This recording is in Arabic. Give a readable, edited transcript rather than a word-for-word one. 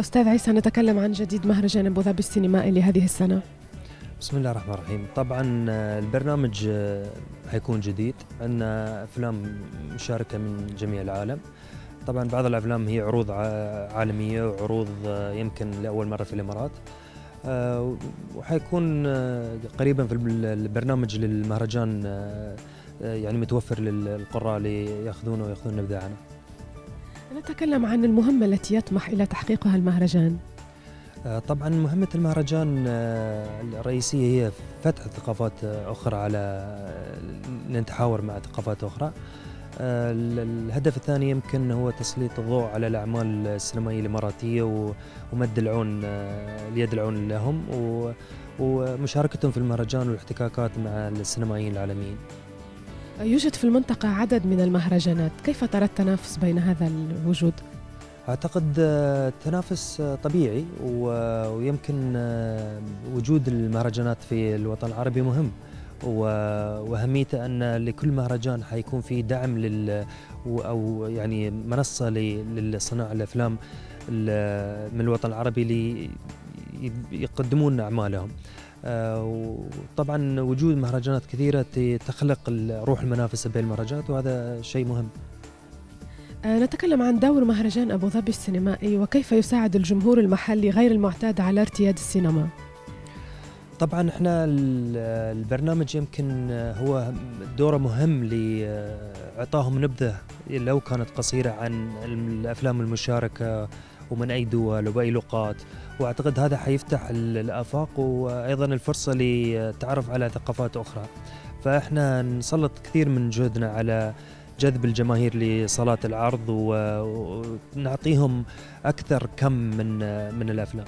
أستاذ عيسى، نتكلم عن جديد مهرجان أبو ظبي السينمائي لهذه السنة. بسم الله الرحمن الرحيم. طبعا البرنامج حيكون جديد، عندنا أفلام مشاركة من جميع العالم. طبعا بعض الأفلام هي عروض عالمية وعروض يمكن لأول مرة في الإمارات، وحيكون قريبا في البرنامج للمهرجان يعني متوفر للقراء ليأخذونه ويأخذون إبداعنا. نتكلم عن المهمة التي يطمح إلى تحقيقها المهرجان. طبعا مهمة المهرجان الرئيسية هي فتح ثقافات أخرى، على نتحاور مع ثقافات أخرى. الهدف الثاني يمكن هو تسليط الضوء على الأعمال السينمائية الإماراتية ومد العون اليد العون لهم ومشاركتهم في المهرجان والاحتكاكات مع السينمائيين العالميين. يوجد في المنطقة عدد من المهرجانات، كيف ترى التنافس بين هذا الوجود؟ أعتقد تنافس طبيعي، ويمكن وجود المهرجانات في الوطن العربي مهم، وأهميته أن لكل مهرجان حيكون في دعم أو يعني منصة لصناع الأفلام من الوطن العربي ليقدمون أعمالهم. وطبعا وجود مهرجانات كثيرة تخلق روح المنافسة بين المهرجانات، وهذا شيء مهم. نتكلم عن دور مهرجان أبو ظبي السينمائي وكيف يساعد الجمهور المحلي غير المعتاد على ارتياد السينما. طبعا احنا البرنامج يمكن هو دوره مهم لإعطاهم نبذة لو كانت قصيرة عن الأفلام المشاركة ومن أي دول وبأي لغات، وأعتقد هذا حيفتح الآفاق وأيضا الفرصة للتعرف على ثقافات أخرى. فإحنا نسلط كثير من جهدنا على جذب الجماهير لصالات العرض ونعطيهم أكثر كم من الأفلام.